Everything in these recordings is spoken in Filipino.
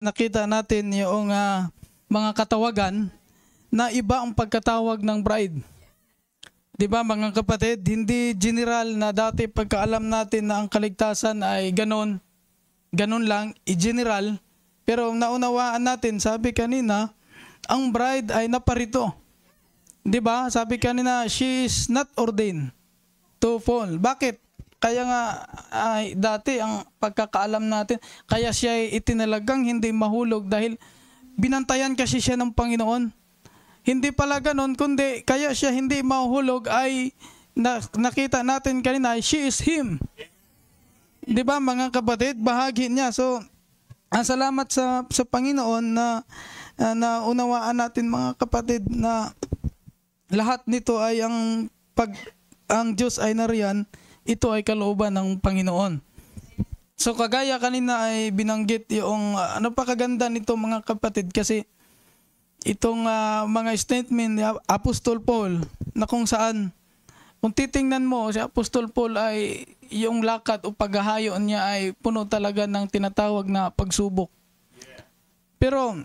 nakita natin yung mga katawagan na iba ang pagkatawag ng bride. Di ba mga kapatid, hindi general na dati pagkaalam natin na ang kaligtasan ay ganon lang, i-general. Pero naunawaan natin, sabi kanina, ang bride ay naparito. Di ba? Sabi kanina, she is not ordained to fall. Bakit? Kaya nga dati ang pagkakaalam natin, kaya siya ay itinalagang hindi mahulog dahil binantayan kasi siya ng Panginoon. Hindi pala ganon, kundi kaya siya hindi mahulog ay nakita natin kanina, she is him. Di ba mga kapatid, bahagi niya. So, salamat sa Panginoon na unawaan natin mga kapatid na lahat nito ay ang Diyos ay nariyan, ito ay kalooban ng Panginoon. So kagaya kanina ay binanggit yung ano pa kaganda nito mga kapatid, kasi itong mga statement ni Apostol Paul na kung saan, kung titingnan mo, si Apostol Paul ay yung lakad o paghahayo niya ay puno talaga ng tinatawag na pagsubok. Pero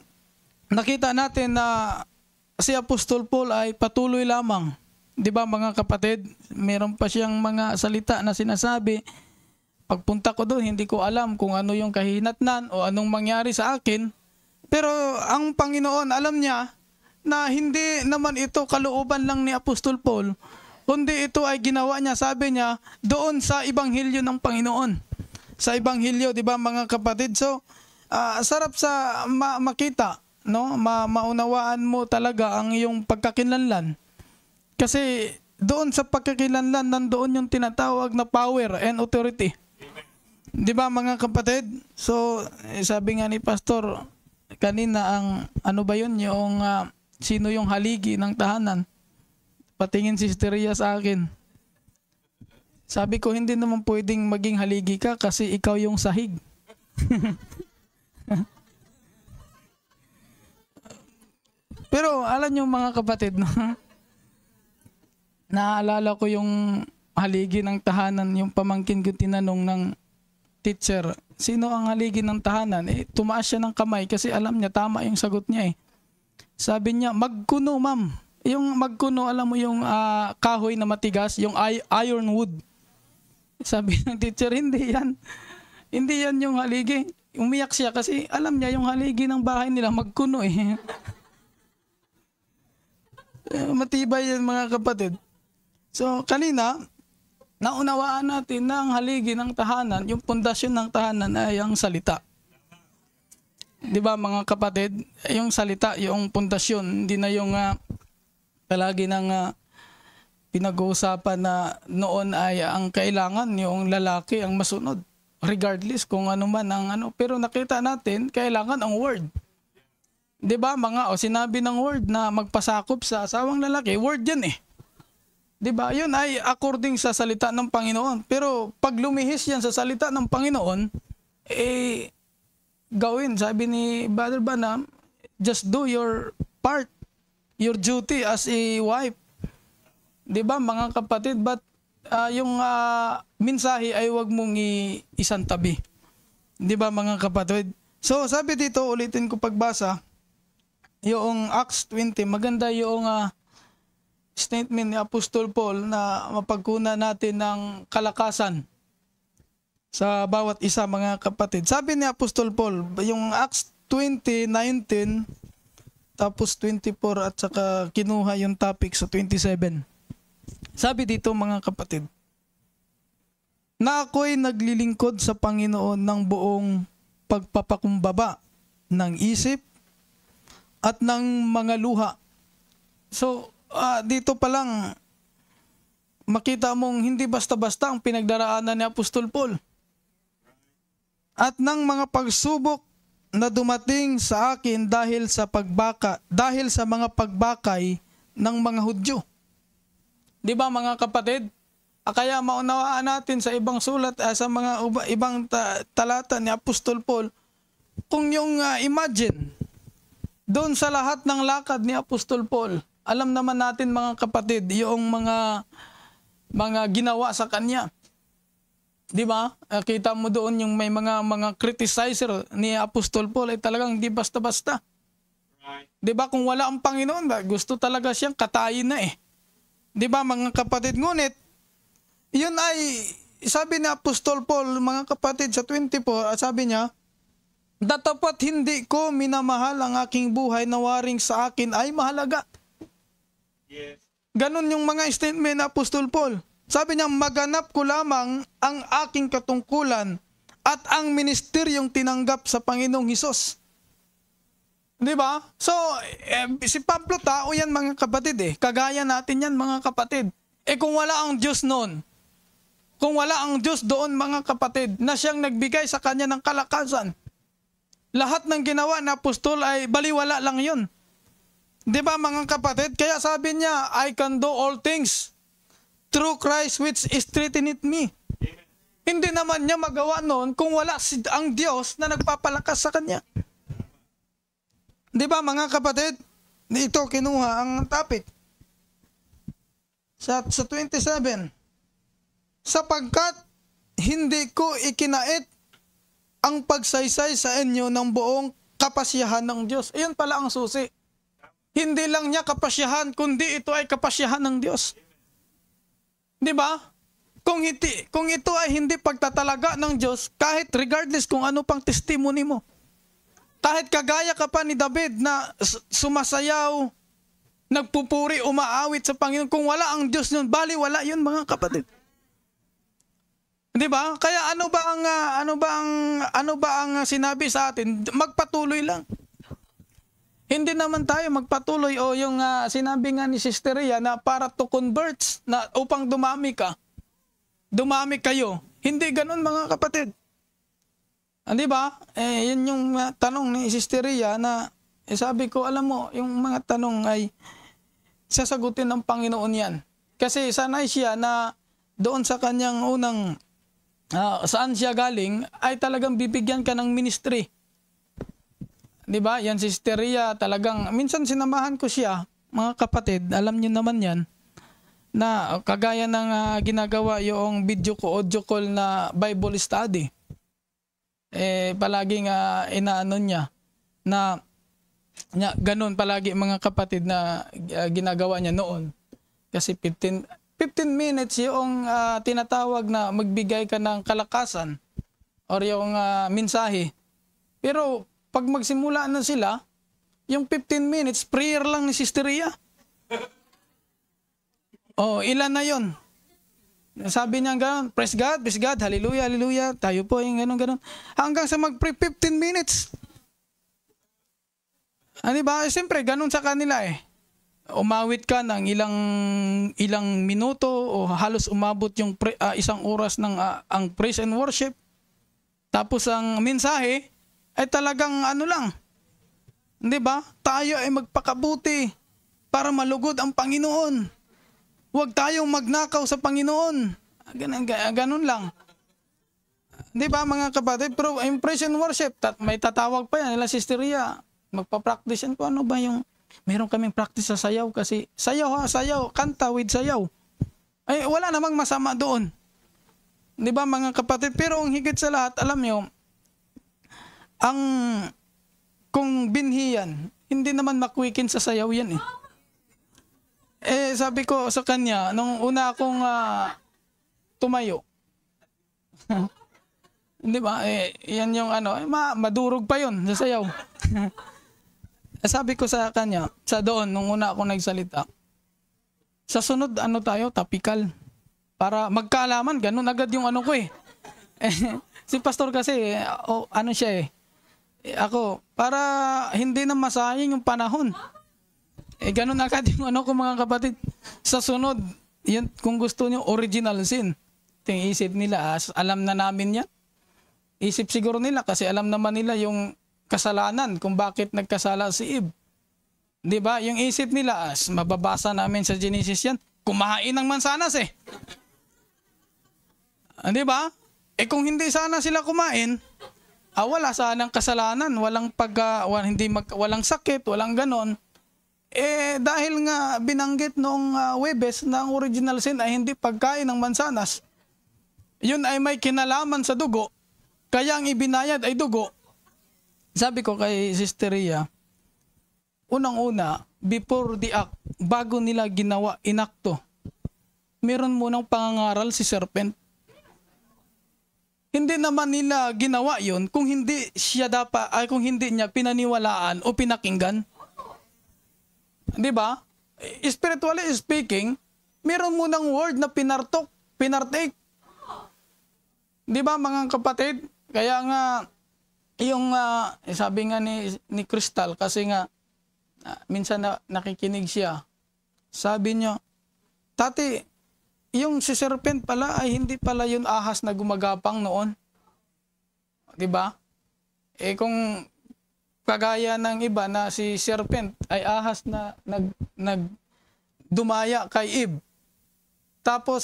nakita natin na si Apostol Paul ay patuloy lamang. Di ba mga kapatid, meron pa siyang mga salita na sinasabi, pagpunta ko doon, hindi ko alam kung ano yung kahinatnan o anong mangyari sa akin. Pero ang Panginoon, alam niya na hindi naman ito kalooban lang ni Apostol Paul, kundi ito ay ginawa niya, sabi niya, doon sa Ebanghelyo ng Panginoon. Sa Ebanghelyo, di ba mga kapatid? So, sarap sa makita, no? Maunawaan mo talaga ang iyong pagkakinlanlan. Kasi doon sa pagkakilanlan, nandoon yung tinatawag na power and authority. Di ba mga kapatid? So, sabi nga ni Pastor kanina, ano ba yun? Yung sino yung haligi ng tahanan? Patingin si Steria sa akin. Sabi ko, hindi naman pwedeng maging haligi ka kasi ikaw yung sahig. Pero alam nyo mga kapatid, no? Naaalala ko yung haligi ng tahanan, yung pamangkin ko tinanong ng teacher, sino ang haligi ng tahanan? Tumaas siya ng kamay kasi alam niya, tama yung sagot niya . Sabi niya, magkuno ma'am. Yung magkuno, alam mo yung kahoy na matigas, yung iron wood. Sabi ng teacher, hindi yan. Hindi yan yung haligi. Umiyak siya kasi alam niya yung haligi ng bahay nila, magkuno . Matibay yan mga kapatid. So kanina, naunawaan natin na ang haligi ng tahanan, yung pundasyon ng tahanan ay ang salita. Di ba mga kapatid? Yung salita, yung pundasyon, hindi na yung palagi ng pinag-uusapan na noon ay ang kailangan yung lalaki ang masunod. Regardless kung ano man ang ano. Pero nakita natin, kailangan ang word. Di ba sinabi ng word na magpasakop sa asawang lalaki, word yan . Di ba? Yun ay according sa salita ng Panginoon. Pero pag lumihis yan sa salita ng Panginoon, gawin. Sabi ni Brother Branham, just do your part, your duty as a wife. Di ba mga kapatid? But yung mensahe ay wag mong isang tabi. Di ba mga kapatid? So sabi dito, ulitin ko pagbasa, yung Acts 20, maganda yung statement ni Apostol Paul na mapagkunan natin ng kalakasan sa bawat isa mga kapatid. Sabi ni Apostol Paul, yung Acts 20:19 tapos 24 at saka kinuha yung topic sa 27. Sabi dito mga kapatid, na ako'y naglilingkod sa Panginoon ng buong pagpapakumbaba ng isip at ng mga luha. So, dito pa lang makita mong hindi basta-basta ang pinagdaraanan ni Apostol Paul. At ng mga pagsubok na dumating sa akin dahil sa mga pagbakay ng mga Hudyo. Di ba mga kapatid? Kaya maunawaan natin sa ibang sulat, sa mga ibang talata ni Apostol Paul, kung yung imagine, doon sa lahat ng lakad ni Apostol Paul, alam naman natin mga kapatid, yung mga ginawa sa kanya. Di ba? Kita mo doon yung may mga criticizer ni Apostol Paul ay talagang hindi basta-basta. Di ba? Kung wala ang Panginoon, gusto talaga siyang katayin na eh. Di ba mga kapatid? Ngunit, yun ay, sabi ni Apostol Paul, mga kapatid, sa 24, sabi niya, datapat hindi ko minamahal ang aking buhay na waring sa akin ay mahalaga. Yes. Ganon yung mga statement ni Apostol Paul. Sabi niya, maganap ko lamang ang aking katungkulan at ang ministeryong tinanggap sa Panginoong Hesus. Di ba? So, si Pablo tao yan mga kapatid eh. Kagaya natin yan mga kapatid. Kung wala ang Diyos noon, kung wala ang Diyos doon mga kapatid, na siyang nagbigay sa kanya ng kalakasan, lahat ng ginawa na apostol ay baliwala lang yun. Di ba mga kapatid? Kaya sabi niya, I can do all things through Christ which strengtheneth me. Amen. Hindi naman niya magawa noon kung wala ang Diyos na nagpapalakas sa kanya. Di ba mga kapatid? Ito kinuha ang topic. Sa 27, sapagkat hindi ko ikinait ang pagsaysay sa inyo ng buong kapasyahan ng Diyos. Iyon pala ang susi. Hindi lang niya kapasyahan, kundi ito ay kapasyahan ng Diyos. Di ba? Kung ito ay hindi pagtatalaga ng Diyos, kahit regardless kung ano pang testimony mo, kahit kagaya ka pa ni David na sumasayaw, nagpupuri, umaawit sa Panginoon, kung wala ang Diyos yun, bali wala yun mga kapatid. Di ba? Kaya ano ba ang sinabi sa atin? Magpatuloy lang. Hindi naman tayo magpatuloy o yung sinabi nga ni Sister Rhea na para to converts, na upang dumami kayo. Hindi ganun mga kapatid. Di ba? Yun yung tanong ni Sister Rhea na sabi ko, alam mo, yung mga tanong ay sasagutin ng Panginoon yan. Kasi sanay siya na doon sa kanyang unang saan siya galing ay talagang bibigyan ka ng ministry. Di ba? Yan si Sister Rhea talagang, minsan sinamahan ko siya, mga kapatid, alam niyo naman yan, na kagaya ng ginagawa yung video ko, audio call na Bible study. Palaging inaano niya, na ganun palagi mga kapatid na ginagawa niya noon. Kasi 15 minutes yung tinatawag na magbigay ka ng kalakasan or yung mensahe. Pero pag magsimula na sila, yung 15 minutes, prayer lang ni Sister Rhea. Ilan na yon? Sabi niya gano'n, praise God, hallelujah, hallelujah, tayo po yung gano'n. Hanggang sa mag-pray 15 minutes. Ano ba? Siyempre, gano'n sa kanila eh. Umawit ka ng ilang minuto o halos umabot yung isang oras ng ang praise and worship. Tapos ang mensahe, ay talagang ano lang, di ba? Tayo ay magpakabuti para malugod ang Panginoon. Huwag tayong magnakaw sa Panginoon. Ganun lang. Di ba mga kapatid? Pero in praise and worship, may tatawag pa yan nila Sister Rhea. Magpa-practice yan po. Ano ba yung, meron kaming practice sa sayaw kasi sayaw, kanta with sayaw. Ay wala namang masama doon. Di ba mga kapatid? Pero ang higit sa lahat, alam nyo, kung binhi yan, hindi naman makwikin sa sayaw yan eh. Sabi ko sa kanya, nung una akong tumayo, hindi ba, yan yung madurog pa yun sa sayaw. Sabi ko sa kanya, sa doon, nung una akong nagsalita, sa sunod, tayo, tapikal. Para magkaalaman, ganun agad yung ko eh. Si pastor kasi, siya eh. Ako, para hindi na masayang yung panahon. Ganun agad yung ko mga kapatid. Sa sunod, yun, kung gusto nyo, original sin. Ito yung isip nila, alam na namin yan. Isip siguro nila kasi alam naman nila yung kasalanan kung bakit nagkasala si Eve. Di ba? Yung isip nila, mababasa namin sa Genesis yan, kumain ng mansanas eh. Di ba? Kung hindi sana sila kumain, wala sanang kasalanan, walang sakit, walang ganon. Dahil nga binanggit noong Webes na ang original sin ay hindi pagkain ng mansanas. yun ay may kinalaman sa dugo, kaya ang ibinayad ay dugo. Sabi ko kay Sister Rhea, unang-una, before the act, bago nila ginawa, inakto, meron munang pangangaral si serpent. Hindi naman nila ginawa yun kung hindi kung hindi niya pinaniwalaan o pinakinggan. 'Di ba? Spiritually speaking, meron munang word na pinartake. 'Di ba mga kapatid? Kaya nga yung sabi nga ni Crystal kasi nga minsan nakikinig siya. Sabi niya, "Tati, yung si serpent pala ay hindi pala yun ahas na gumagapang noon." 'Di ba? Kung kagaya ng iba na si serpent ay ahas na dumaya kay Eve. Tapos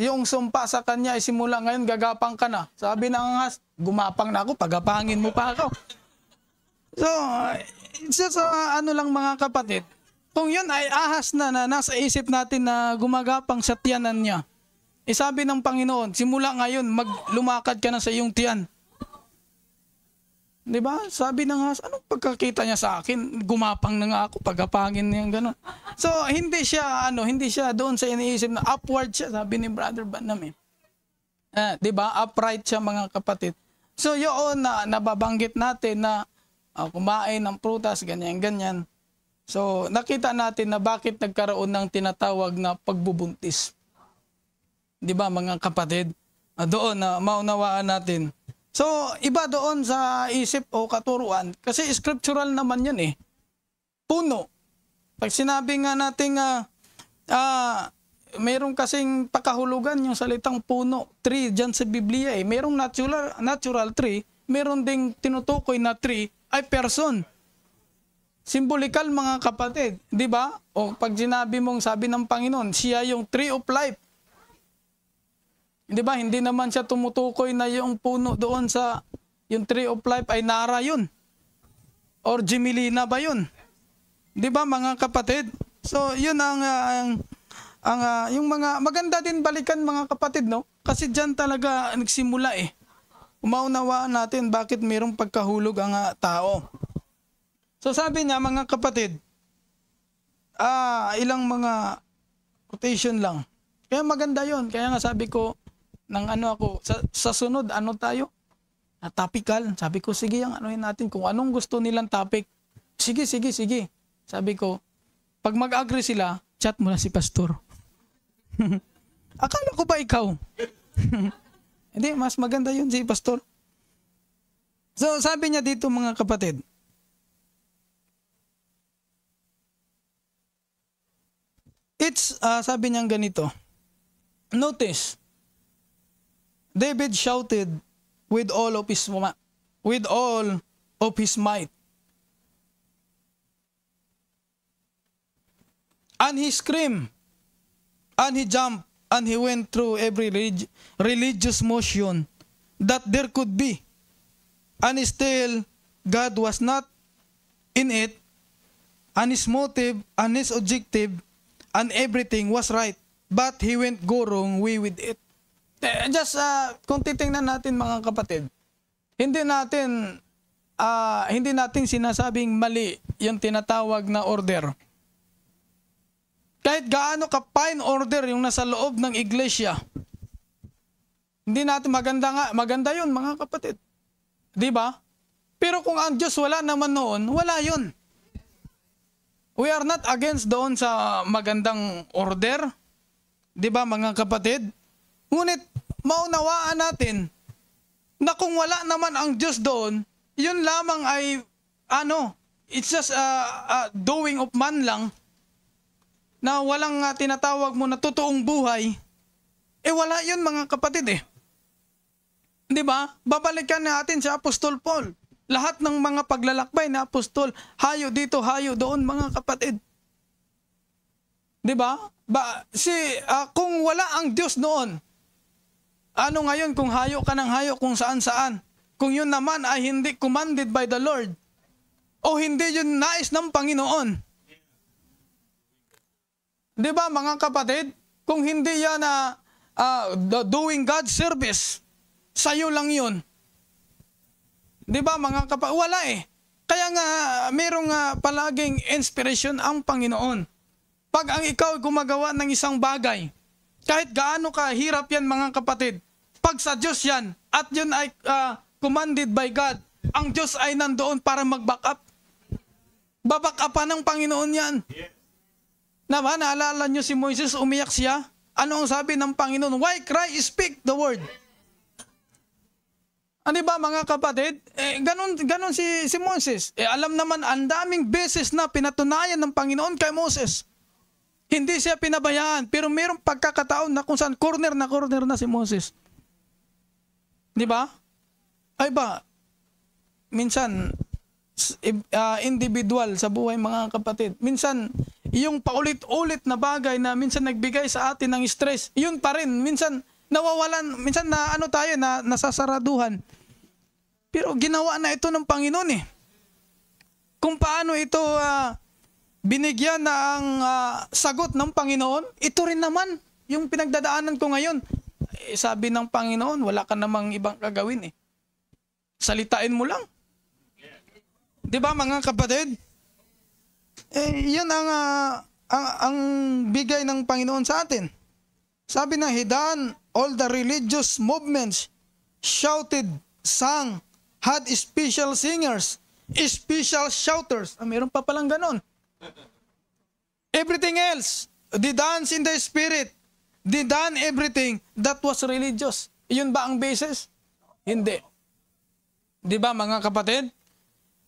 yung sumpa sa kanya ay simula ngayon gagapang ka na. Sabi ng ahas, gumapang na ako, pagapangin mo pa ako. So, it's just ano lang mga kapatid, kung yun ay ahas na nasa isip natin na gumagapang sa tiyanan niya, sabi ng Panginoon, simula ngayon, lumakad ka na sa iyong tiyan. Diba? Sabi ng ahas, anong pagkakita niya sa akin? Gumapang na nga ako, pagapangin niya, gano'n. So, hindi siya doon sa iniisip na upward siya, sabi ni Brother Banam. Diba? Upright siya mga kapatid. So, yun na nababanggit natin na kumain ng prutas, ganyan-ganyan. So, nakita natin na bakit nagkaroon ng tinatawag na pagbubuntis. Di ba mga kapatid? Doon na maunawaan natin. So, iba doon sa isip o katuruan. Kasi scriptural naman yun eh. Puno. Pag sinabi nga natin mayroong kasing pakahulugan yung salitang puno. Tree dyan sa Biblia eh. Mayroong natural tree. Mayroon ding tinutukoy na tree ay person. Symbolikal mga kapatid, di ba? O pag sinabi mong sabi ng Panginoon, siya yung tree of life. Di ba? Hindi naman siya tumutukoy na yung puno doon sa yung tree of life ay Nara yun. Or Jimilina ba yun? Di ba mga kapatid? So yun yung mga maganda din balikan mga kapatid, no? Kasi diyan talaga nagsimula eh. Umaunawaan natin bakit mayroong pagkahulog ang tao. So sabi niya mga kapatid, ilang mga quotation lang. Kaya maganda yon. Kaya nga sabi ko, sa sunod, ano tayo? Topical. Sabi ko, sige, anuhin natin. Kung anong gusto nilang topic, sige. Sabi ko, pag mag-agree sila, chat mo na si Pastor. Akala ko ba ikaw? Hindi, mas maganda yun si Pastor. So, sabi niya dito mga kapatid, sabi niya ganito, notice, David shouted with all of his might. And he screamed, and he jumped, and he went through every religious motion that there could be. And still, God was not in it, and his motive, and his objective, and everything was right. But he went go wrong way with it. Just kung titingnan natin mga kapatid, hindi natin sinasabing mali yung tinatawag na order. Kahit gaano ka fine order yung nasa loob ng iglesia, hindi natin maganda yun mga kapatid. Di ba? Pero kung ang Diyos wala naman noon, wala yun. We are not against doon sa magandang order. Di ba mga kapatid? Ngunit maunawaan natin na kung wala naman ang Diyos doon, yun lamang ay it's just doing of man lang na walang tinatawag mo na totoong buhay. Wala yun mga kapatid eh. Di ba? Babalikan natin sa Apostol Paul. Lahat ng mga paglalakbay na apostol, hayo dito, hayo doon mga kapatid. Di ba? Kung wala ang Diyos noon, ano ngayon kung hayo ka ng hayo kung saan-saan? Kung yun naman ay hindi commanded by the Lord o hindi yun nais ng Panginoon. Di ba mga kapatid? Kung hindi yan doing God's service. Sa'yo lang yun. Di ba mga wala eh. Kaya nga, merong palaging inspiration ang Panginoon. Pag ang ikaw gumagawa ng isang bagay, kahit gaano ka hirap yan mga kapatid, pag sa Diyos yan, at yun ay commanded by God, ang Diyos ay nandoon para mag-back up. Baback upan ng Panginoon yan. Naman, naalala nyo si Moises, umiyak siya. Ano ang sabi ng Panginoon? Why cry? Speak the word. Ano ba mga kapatid? Ganon si Moses. Alam naman, ang daming beses na pinatunayan ng Panginoon kay Moses. Hindi siya pinabayaan, pero mayroong pagkakataon na kung saan corner na si Moses. Di ba? Ay ba, minsan, individual sa buhay mga kapatid. Minsan, yung paulit-ulit na bagay na minsan nagbigay sa atin ng stress, yun pa rin. Minsan, nawawalan, minsan na tayo, na nasasaraduhan. Pero ginawa na ito ng Panginoon eh. Kung paano ito binigyan na ang sagot ng Panginoon, ito rin naman yung pinagdadaanan ko ngayon. Sabi ng Panginoon, wala ka namang ibang gagawin eh. Salitain mo lang. Di ba mga kapatid? Yan ang bigay ng Panginoon sa atin. Sabi na, He done all the religious movements, shouted, sang, had special singers, special shouters. Meron pa palang ganon. Everything else, they dance in the spirit, they done everything that was religious. Yun ba ang basis? Hindi. Di ba mga kapatid?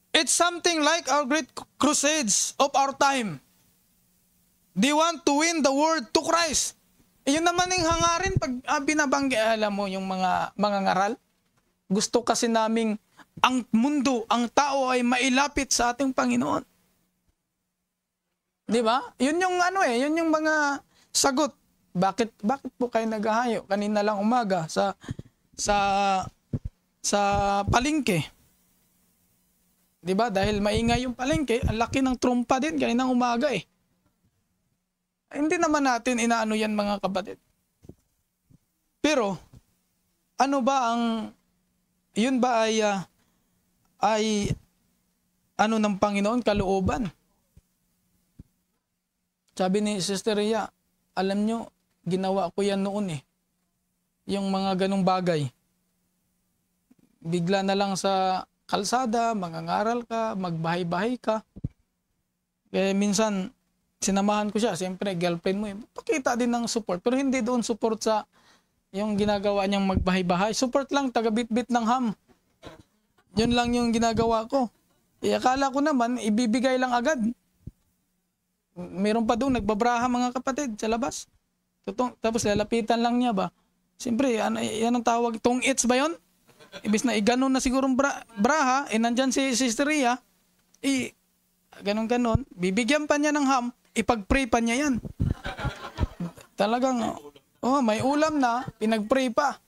It's something like our great crusades of our time. They want to win the world to Christ. Yun naman yung hangarin pag binabanggi. Alam mo yung mga ngaral? Gusto kasi naming ang mundo, ang tao ay mailapit sa ating Panginoon. Di ba? Yun yung yun yung mga sagot. Bakit po kayo naghahayo? Kanina lang umaga sa palengke. Di ba? Dahil maingay yung palengke, ang laki ng trumpa din kaninang umaga eh. Hindi naman natin inaano yan mga kapatid. Pero ano ba yun ba ay ano ng Panginoon, kalooban? Sabi ni Sister Rhea, alam nyo, ginawa ko yan noon eh. Yung mga ganong bagay. Bigla na lang sa kalsada, mangangaral ka, magbahay-bahay ka. Kaya minsan, sinamahan ko siya. Siyempre, girlfriend mo eh. Pakita din ng support. Pero hindi doon support sa yung ginagawa niyang magbahay-bahay. Support lang, taga-bit-bit ng ham. Yun lang yung ginagawa ko. Akala ko naman, ibibigay lang agad. Meron pa doon, nagbabraha mga kapatid sa labas. Tapos lalapitan lang niya ba? Siyempre, yan ang tawag. Tong its ba yun? Ibis na iganon na sigurong braha, nandyan si Sister Rhea, ganon-ganon, bibigyan pa niya ng ham, ipag-pray pa niya yan. Talagang, may ulam na, pinag-pray pa.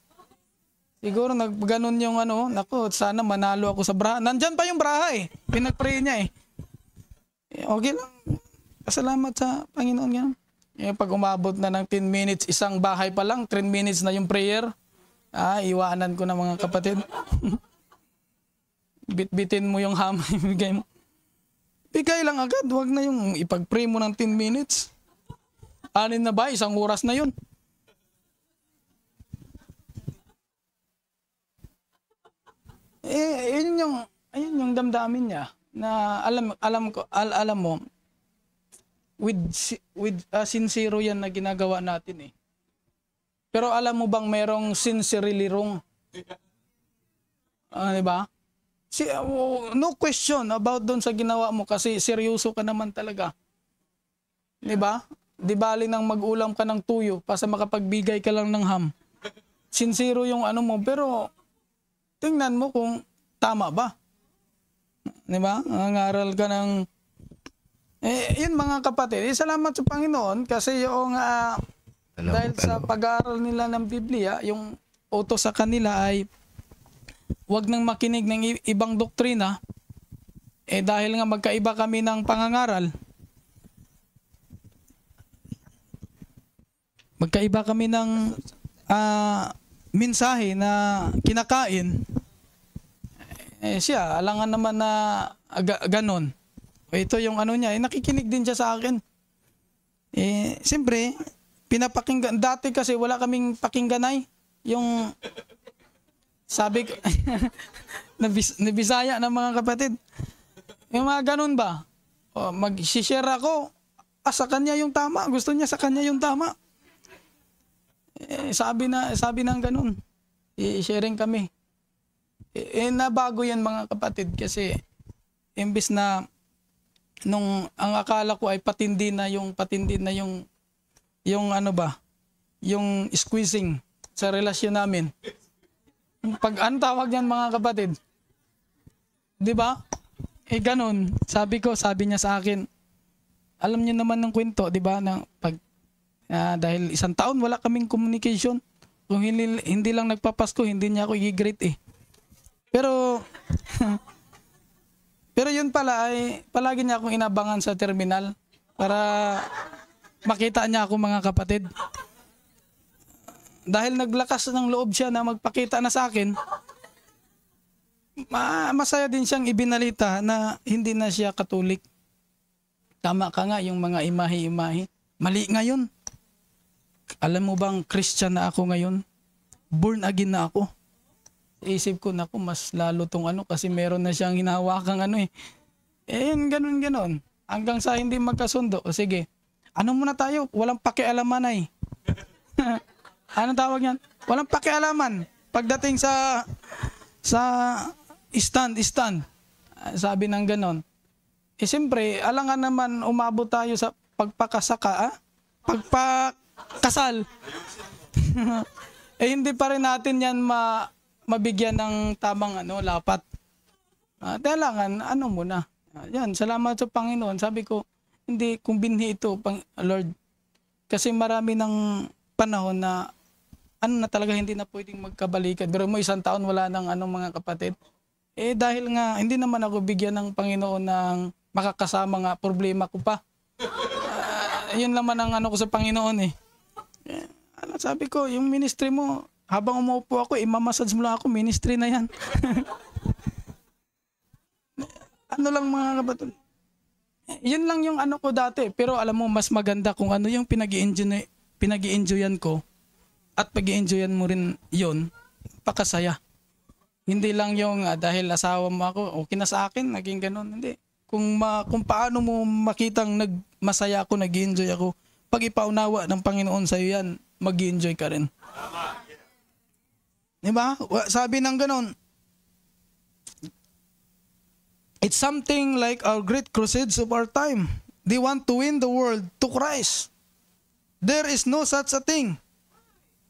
Siguro nagganon yung naku, sana manalo ako sa braha. Nandyan pa yung braha eh, pinag-pray niya eh. Okay lang, pasalamat sa Panginoon yan. Pag umabot na ng 10 minutes, isang bahay pa lang, 10 minutes na yung prayer, iwanan ko na mga kapatid. Bit-bitin mo yung ham, ibigay mo. Bigay lang agad, wag na yung ipag-pray mo ng 10 minutes. Anin na ba? Isang oras na yun. Ayun yung damdamin niya na alam mo, with sincere yan na ginagawa natin eh. Pero alam mo bang merong sincerely wrong? Diba? No question about doon sa ginawa mo kasi seryoso ka naman talaga. Diba? Di bali nang mag-ulam ka ng tuyo para makapagbigay ka lang ng ham. Sincero yung mo, pero tingnan mo kung tama ba. Diba? Nangaral ka ng yun mga kapatid, salamat sa Panginoon kasi yung dahil sa pag-aaral nila ng Biblia, yung utos sa kanila ay wag nang makinig ng ibang doktrina. Dahil nga magkaiba kami ng pangangaral. Magkaiba kami ng mensahe na kinakain, siya, alangan naman na ganon. Ito yung ano niya, nakikinig din siya sa akin. Siyempre, pinapakinggan. Dati kasi wala kaming pakingganay. Yung, sabi ko, nabisaya ng mga kapatid. Yung mga ganon ba? Mag-share ako, sa kanya yung tama. Gusto niya sa kanya yung tama. Sabi ng ganon. I-sharing kami. Nabago yan mga kapatid kasi imbis na nung ang akala ko ay patindi na yung ano ba, yung squeezing sa relasyon namin. Pag ano tawag yan mga kapatid? 'Di ba? Ganun. Sabi niya sa akin, alam niyo naman ng kwento, 'di ba, na pag dahil 1 taon wala kaming communication. Kung hindi lang nagpapasko, hindi niya ako i-greet Pero yun pala ay palagi niya akong inabangan sa terminal para makita niya ako mga kapatid. Dahil naglakas ng loob siya na magpakita na sa akin, masaya din siyang ibinalita na hindi na siya Katolik. Tama ka nga yung mga imahe-imahe. Mali ngayon. Alam mo bang Christian na ako ngayon? Born again na ako. Isip ko, naku, mas lalo tong ano kasi meron na siyang hinahawakang ano ganun. Hanggang sa hindi magkasundo. O sige, ano muna tayo? Walang pakialaman Anong tawag yan? Walang pakialaman. Pagdating sa stand. Sabi ng ganon. Siyempre, alangan naman umabot tayo sa pagpakasaka, pagpakasal. Hindi pa rin natin yan mabigyan ng tamang lapat. Kailangan, muna. Yan, salamat sa Panginoon. Sabi ko, hindi kung binhi ito, Lord. Kasi marami ng panahon na na talaga hindi na pwedeng magkabalikan. Pero mo 1 taon wala nang mga kapatid. Dahil nga, hindi naman ako bigyan ng Panginoon ng makakasama nga problema ko pa. Yun naman ang ko sa Panginoon sabi ko, yung ministry mo, habang umuupo ako, imamassage mo lang ako, ministry na yan. Lang mga kapatid. Yun lang yung ko dati. Pero alam mo, mas maganda kung ano yung pinag-i-enjoyan ko at pag-i-enjoyan mo rin yun, pakasaya. Hindi lang yung dahil asawa mo ako, okay na sa akin, naging ganun. Hindi. Kung paano mo makitang masaya ako, nag-i-enjoy ako, pag ipaunawa ng Panginoon sa iyo yan, mag-i-enjoy ka rin. Diba? Sabi ng ganon, it's something like our great crusades of our time. They want to win the world to Christ. There is no such a thing.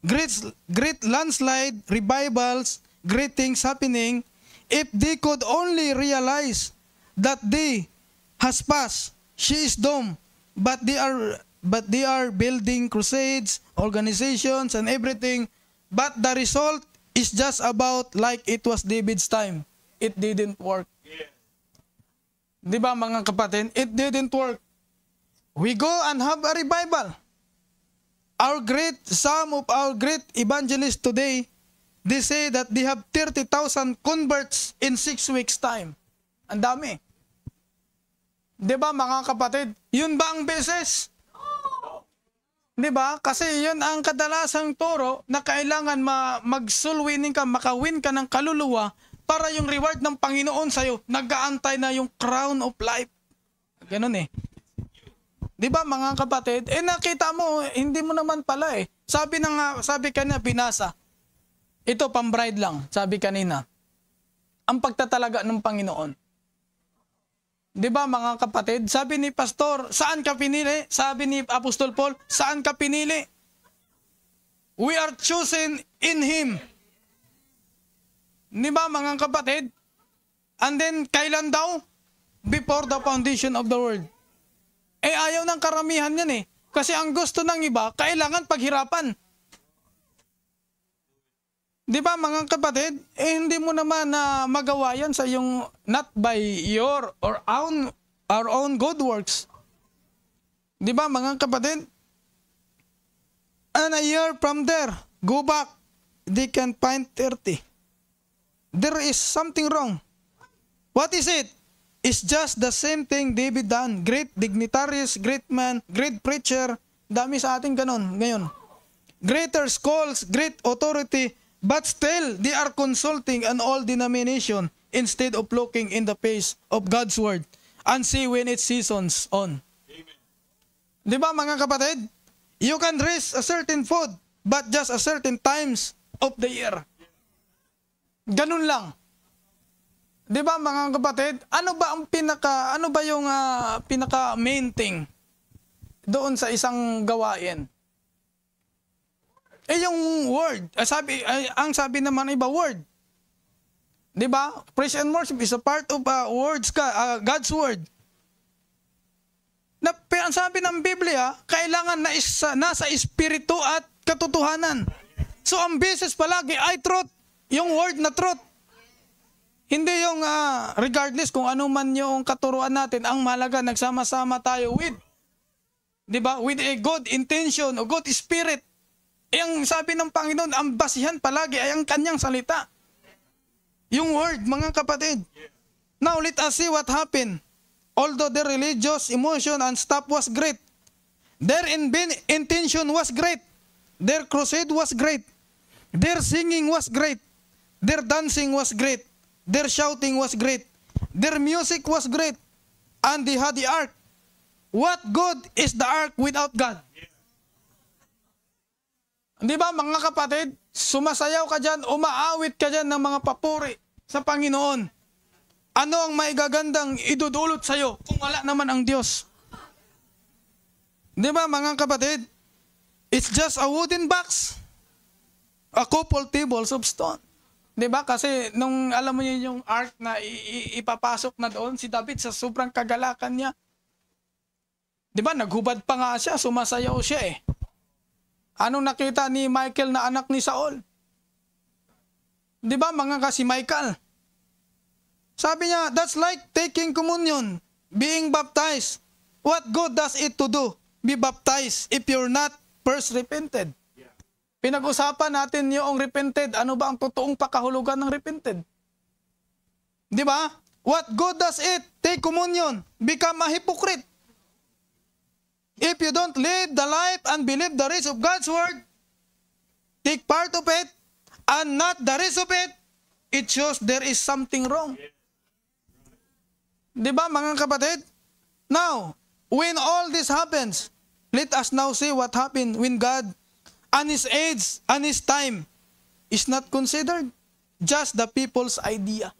Great landslide, revivals, great things happening. If they could only realize that day has passed, she is doomed. But they are building crusades, organizations, and everything. But the result is just about like it was David's time. It didn't work. Di ba mga kapatid? It didn't work. We go and have a revival. Some of our great evangelists today, they say that they have 30,000 converts in 6 weeks time. Ang dami. Di ba mga kapatid? Yun ba ang beses? Di ba? Kasi yun ang kadalasang turo na kailangan mag-soul winning ka, makawin ka ng kaluluwa para yung reward ng Panginoon sa'yo, nag-aantay na yung crown of life. Ganun Di ba mga kapatid? Nakita mo, hindi mo naman pala Sabi kanina, binasa. Ito, pambride lang, sabi kanina. Ang pagtatalaga ng Panginoon. Di ba mga kapatid? Sabi ni Pastor, saan ka pinili? Sabi ni Apostol Paul, saan ka pinili? We are chosen in Him. Di ba mga kapatid? And then, kailan daw? Before the foundation of the world. Ayaw ng karamihan yan Kasi ang gusto ng iba, kailangan paghirapan. Di ba mga kapatid? Hindi mo naman na magawa yan sa yung not by your or our own good works. Di ba mga kapatid? And a year from there, go back, they can find 30. There is something wrong. What is it? It's just the same thing David done. Great dignitaries, great man, great preacher. Dami sa atin ganun ngayon. Greater schools, great authority, but still they are consulting an all denomination instead of looking in the face of God's word and see when its seasons on. Amen. Di ba mga kapatid? You can raise a certain food, but just a certain times of the year. Ganun lang. 'Di ba mga kapatid? Ano ba yung pinaka main thing doon sa isang gawain? Yung word. Ang sabi naman iba word. 'Di ba? Praise and worship is a part of God's word. Ang sabi ng Biblia, kailangan nasa espiritu at katotohanan. So ang basis palagi ay truth. Yung word na truth. Hindi yung regardless kung ano man yung katuruan natin, ang mahalaga nagsama-sama tayo with. 'Di ba? With a good intention o good spirit. Ang sabi ng Panginoon, ang basihan palagi ay ang kanyang salita. Yung word, mga kapatid. Now let us see what happened. Although their religious emotion and stuff was great, their intention was great. Their crusade was great. Their singing was great. Their dancing was great. Their shouting was great. Their music was great. And they had the ark. What good is the ark without God? Di ba mga kapatid, sumasayaw ka dyan, umaawit ka dyan ng mga papuri sa Panginoon. Ano ang maigagandang idudulot sa'yo kung wala naman ang Diyos? Di ba mga kapatid, it's just a wooden box. A couple tables of stone. Di ba? Kasi nung alam mo yun yung ark na ipapasok na doon, si David sa sobrang kagalakan niya. Di ba? Naghubad pa nga siya, sumasayaw siya eh. Anong nakita ni Michael na anak ni Saul? Di ba mga kasi Michael? Sabi niya, that's like taking communion, being baptized. What good does it to do? Be baptized if you're not first repented. Pinag-usapan natin yung repented. Ano ba ang totoong pakahulugan ng repented? Di ba? What good does it? Take communion. Become a hypocrite. If you don't live the life and believe the rest of God's word, take part of it, and not the rest of it, it shows there is something wrong. Di ba mga kapatid? Now, when all this happens, let us now see what happened when God and His age and His time is not considered just the people's idea.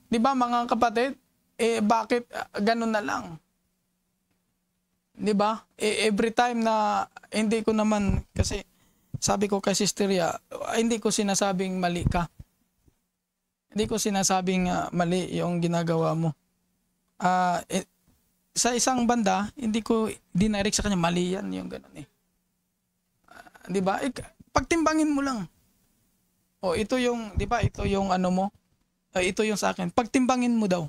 Di ba mga kapatid? Bakit ganun na lang? Di ba? Every time na hindi ko naman, kasi sabi ko kay Sisteria, hindi ko sinasabing mali ka. Hindi ko sinasabing mali yung ginagawa mo. Sa isang banda, hindi ko dinirect sa kanya, mali yan, yung gano'n eh. Di ba? Pagtimbangin mo lang. O, ito yung, di ba, ito yung ano mo, ito yung sa akin. Pagtimbangin mo daw.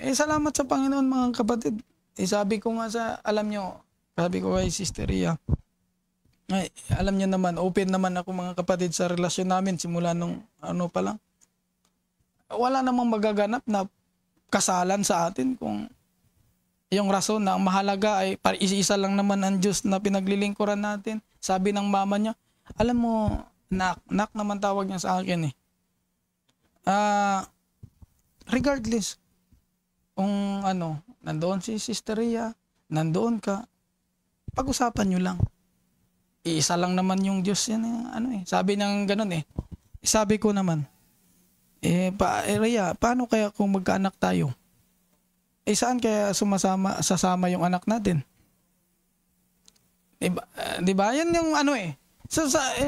Salamat sa Panginoon mga kapatid. Sabi ko nga alam nyo, sabi ko kay Sisteria, alam nyo naman, open naman ako mga kapatid sa relasyon namin simula nung ano pa lang. Wala namang magaganap na kasalan sa atin kung yung rason na ang mahalaga ay isa lang naman ang Diyos na pinaglilingkuran natin. Sabi ng mama niya, alam mo, nak naman tawag niya sa akin eh. Regardless, kung ano, nandoon si Sisteria, nandoon ka, pag-usapan nyo lang. Iisa lang naman yung Diyos yan. Sabi niyang ganun eh. Sabi ko naman, Rhea, paano kaya kung magkaanak tayo? Saan kaya sasama yung anak natin? Diba? Yan yung ano eh.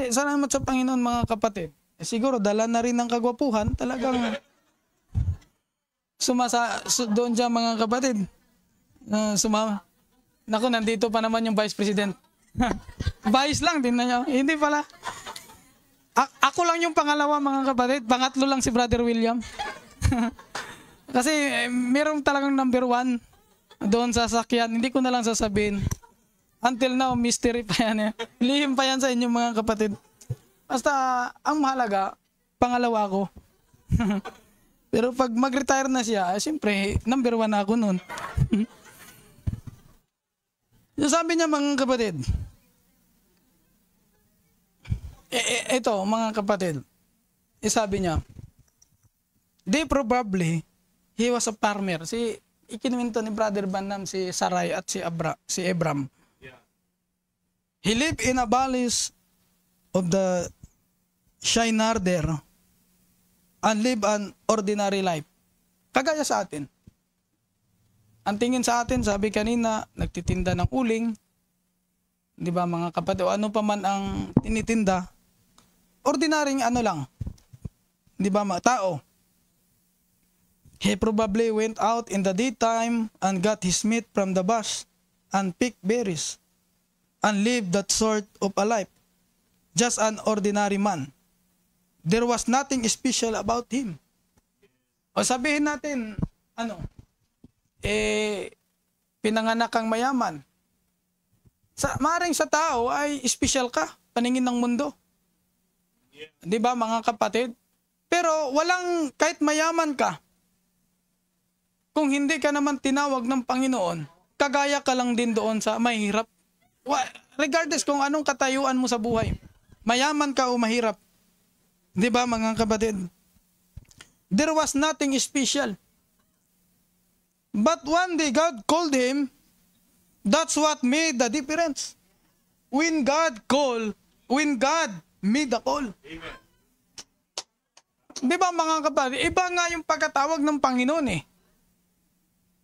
Salamat sa Panginoon mga kapatid. Siguro dala na rin ng kagwapuhan, talagang doon dyan mga kapatid. Sumama. Naku, nandito pa naman yung Vice President. Vice lang din na niya. Hindi pala. Ako lang yung pangalawa mga kapatid. Pangatlo lang si Brother William. Kasi meron talagang number 1 doon sa sakyan. Hindi ko na lang sasabihin. Until now, mystery pa yan. Lihim pa yan sa inyo mga kapatid. Basta, ang mahalaga, pangalawa ko. Pero pag mag-retire na siya, siyempre, number 1 ako nun. So, sabi niya mga kapatid, ito mga kapatid, sabi niya, probably, he was a farmer. Ikinuwento ni Brother Branham si Sarai at si Abram. He lived in a valleys of the Shinar there and live an ordinary life. Kagaya sa atin. Ang tingin sa atin, sabi kanina, nagtitinda ng uling. Di ba mga kapatid? O ano pa man ang tinitinda, ordinaryong ano lang. Di ba mga tao? He probably went out in the daytime and got his meat from the bush and picked berries and lived that sort of a life. Just an ordinary man. There was nothing special about him. O sabihin natin, pinanganak kang mayaman. Maaaring sa tao ay special ka, paningin ng mundo. Di ba mga kapatid? Pero walang, kahit mayaman ka, kung hindi ka naman tinawag ng Panginoon, kagaya ka lang din doon sa mahirap. Regardless kung anong katayuan mo sa buhay, mayaman ka o mahirap. Di ba mga kapatid? There was nothing special. But one day God called him. That's what made the difference. When God made the call. Amen. Di ba mga kapatid? Iba nga yung pagkatawag ng Panginoon eh.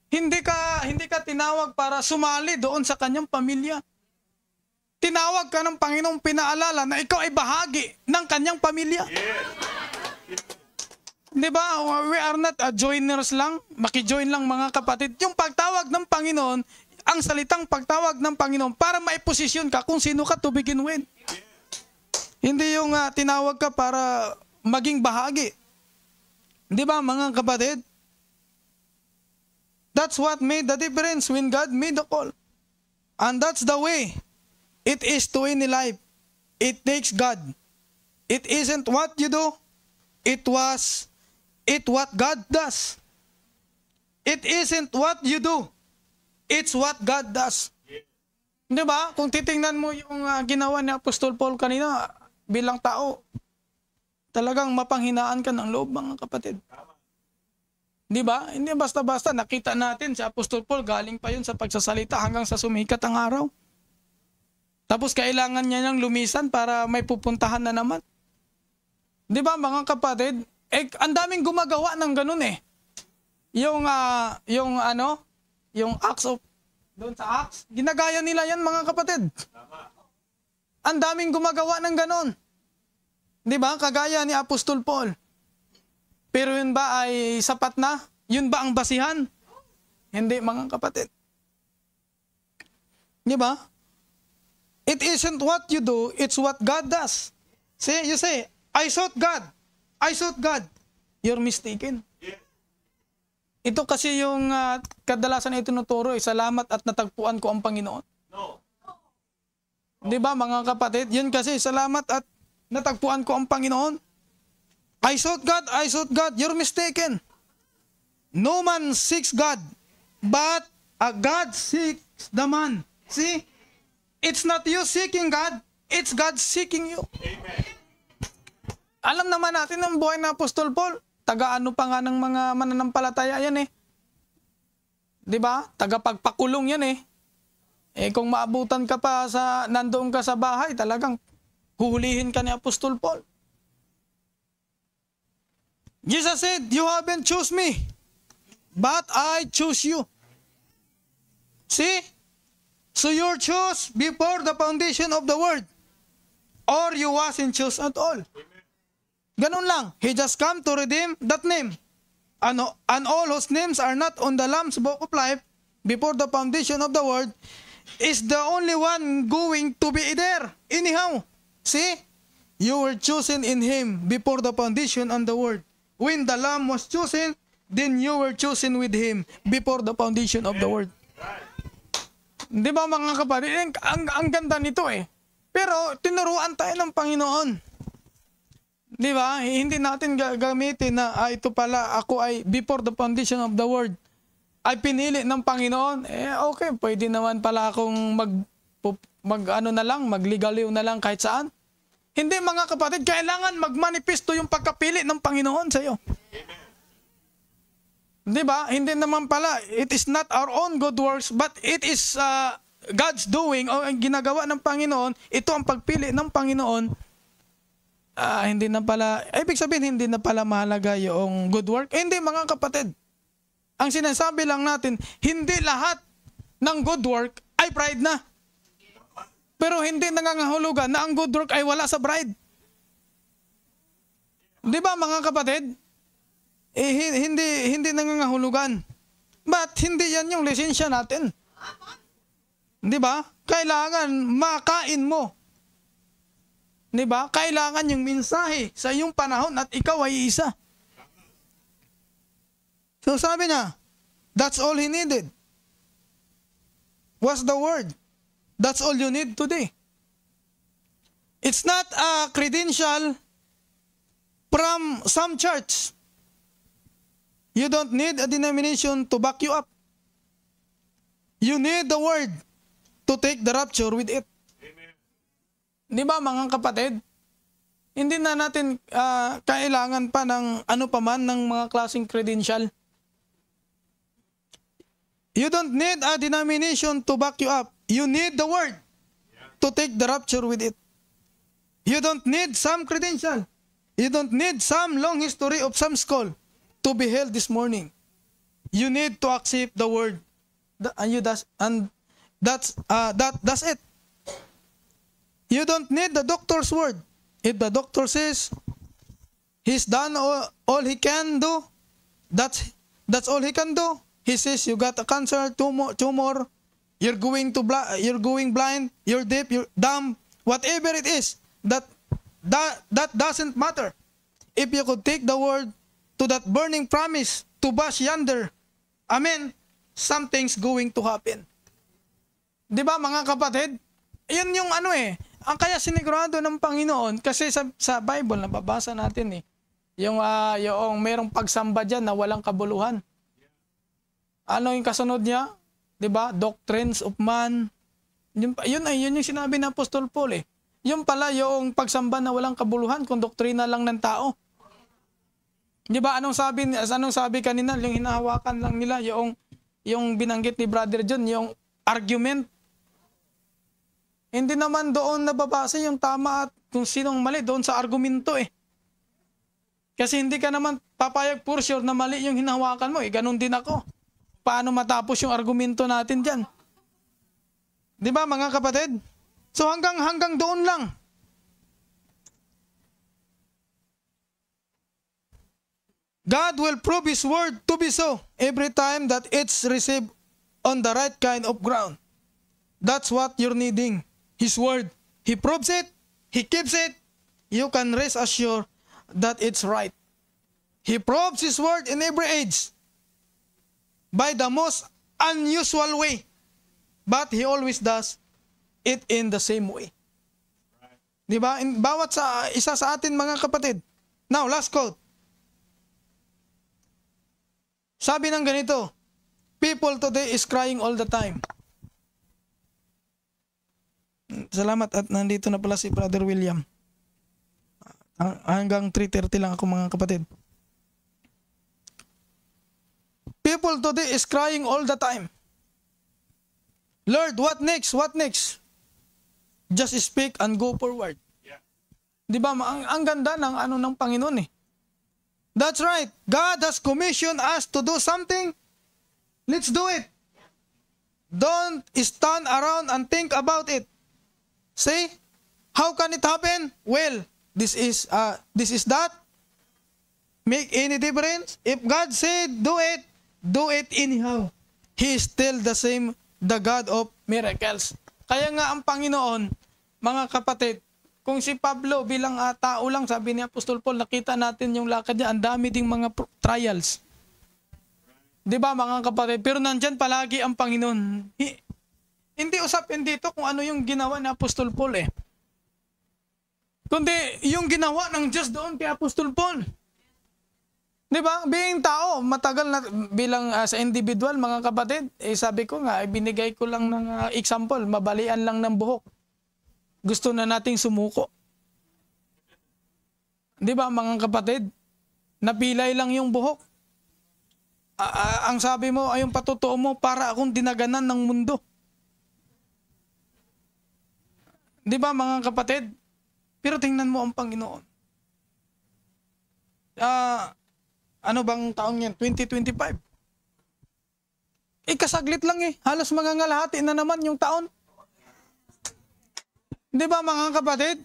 Hindi ka tinawag para sumali doon sa kanyang pamilya. Tinawag ka ng Panginoong pinaalala na ikaw ay bahagi ng kanyang pamilya. Yes. Di ba? We are not joiners lang. Maki-join lang mga kapatid. Yung pagtawag ng Panginoon, ang salitang pagtawag ng Panginoon para maiposisyon ka kung sino ka to begin with. Hindi yung tinawag ka para maging bahagi. Di ba mga kapatid? That's what made the difference when God made the call. And that's the way it is to any life. It takes God. It isn't what you do. It what God does. It isn't what you do. It's what God does. Di ba? Kung titingnan mo yung ginawa ni Apostol Paul kanina bilang tao, talagang mapanghinaan ka ng loob mga kapatid. Di ba? Hindi basta-basta nakita natin si Apostol Paul galing pa yun sa pagsasalita hanggang sa sumikat ang araw. Tapos kailangan niya niyang lumisan para may pupuntahan na naman. Di ba mga kapatid? Ang daming gumagawa ng ganun eh. Yung Acts of, doon sa Acts, ginagaya nila yan mga kapatid. Ang daming gumagawa ng ganun. Di ba? Kagaya ni Apostol Paul. Pero yun ba ay sapat na? Yun ba ang basihan? Hindi mga kapatid. Di ba? It isn't what you do, it's what God does. See, you say, I sought God. I sought God. You're mistaken. Ito kasi yung kadalasan na itinuturo, salamat at natagpuan ko ang Panginoon. No. Di ba mga kapatid? Yun kasi, salamat at natagpuan ko ang Panginoon. I sought God, you're mistaken. No man seeks God, but God seeks the man. See? It's not you seeking God, it's God seeking you. Amen. Alam naman natin ang buhay ng Apostol Paul. Taga-ano pa nga ng mga mananampalataya yan eh. Di ba? Taga-pagpakulong yan eh. Kung maabutan ka pa nandoon ka sa bahay, talagang huhulihin ka ni Apostol Paul. Jesus said, you haven't choose me, but I choose you. See? So you're choose before the foundation of the world, or you wasn't choose at all. Ganun lang. He just come to redeem that name. And all whose names are not on the Lamb's Book of Life before the foundation of the world is the only one going to be there. Anyhow, see? You were chosen in Him before the foundation of the world. When the Lamb was chosen, then you were chosen with Him before the foundation of the world. Di ba mga kapatid? Ang ganda nito eh. Pero tinuruan tayo ng Panginoon. Di ba? Hindi natin gagamitin na ito pala ako ay before the foundation of the world ay pinili ng Panginoon. Okay, pwede naman pala akong magligaliw na lang kahit saan. Hindi mga kapatid, kailangan magmanifesto yung pagkapili ng Panginoon sa iyo. Di ba? Hindi naman pala, it is not our own good works, but it is God's doing o ginagawa ng Panginoon. Ito ang pagpili ng Panginoon. Hindi na pala, ibig sabihin hindi na pala mahalaga yung good work. Hindi mga kapatid. Ang sinasabi lang natin, hindi lahat ng good work ay pride na. Pero hindi nangangahulugan na ang good work ay wala sa bride. Di ba mga kapatid? Hindi nangangahulugan. But hindi yan yung lisensya natin. Di ba? Kailangan makain mo. Di ba? Kailangan yung mensahe sa iyong panahon at ikaw ay isa. So sabi niya, that's all he needed. Was the word. That's all you need today. It's not a credential from some church. You don't need a denomination to back you up. You need the word to take the rapture with it. Amen. Di ba mga kapatid? Hindi na natin kailangan pa ng ano pa man ng mga klaseng credential. You don't need a denomination to back you up. You need the word to take the rapture with it. You don't need some credential. You don't need some long history of some school to be held this morning. You need to accept the word. That's it. You don't need the doctor's word. If the doctor says he's done all he can do, that's all he can do. He says you got a cancer, tumor, you're going blind, you're deaf, you're dumb, whatever it is, that doesn't matter. If you could take the word to that burning promise to bash yonder, amen, something's going to happen. Di ba mga kapatid? Yun yung ano ang kaya sinigurado ng Panginoon, kasi sa Bible, nababasa natin yung merong pagsamba dyan na walang kabuluhan. Ano yung kasunod niya? 'Di ba? Doctrines of man. Yun yung sinabi ng Apostol Paul Yung pala yung pagsamba na walang kabuluhan kung doktrina lang ng tao. 'Di ba? Anong sabi kanina, yung hinahawakan lang nila yung binanggit ni Brother John, yung argument. Hindi naman doon nababasa yung tama at kung sinong mali doon sa argumento Kasi hindi ka naman papayag for sure na mali yung hinahawakan mo Ganun din ako. Paano matapos yung argumento natin dyan? Di ba mga kapatid? So hanggang doon lang. God will prove His word to be so every time that it's received on the right kind of ground. That's what you're needing. His word. He proves it. He keeps it. You can rest assured that it's right. He proves His word in every age. By the most unusual way. But He always does it in the same way. Diba? Bawat isa sa atin mga kapatid. Now, last quote. Sabi ng ganito, people today is crying all the time. Salamat at nandito na pala si Brother William. Hanggang 3:30 lang ako mga kapatid. People today is crying all the time. Lord, what next? What next? Just speak and go forward. Yeah. Di ba? Ang ganda ng Panginoon That's right. God has commissioned us to do something. Let's do it. Don't stand around and think about it. Say, how can it happen? Well, this is that. Make any difference? If God said do it anyhow. He is still the same, the God of miracles. Kaya nga ang Panginoon, mga kapatid, kung si Pablo bilang tao lang, sabi ni Apostol Paul, nakita natin yung lakad niya, ang dami ding mga trials. Di ba mga kapatid? Pero nandyan palagi ang Panginoon. Hindi usapin dito kung ano yung ginawa ni Apostol Paul eh. Kundi yung ginawa ng Diyos doon kay Apostol Paul. Di ba? Being tao, matagal na bilang sa individual, mga kapatid, sabi ko nga, binigay ko lang ng example, mabalian lang ng buhok. Gusto na nating sumuko. Di ba, mga kapatid? Napilay lang yung buhok. Ang sabi mo, ay yung patutuo mo, para akong dinaganan ng mundo. Di ba, mga kapatid? Pero tingnan mo ang Panginoon. Ano bang taong yan? 2025. Kasaglit lang eh. Halos mangangalahati na naman yung taon. Di ba, mga kapatid?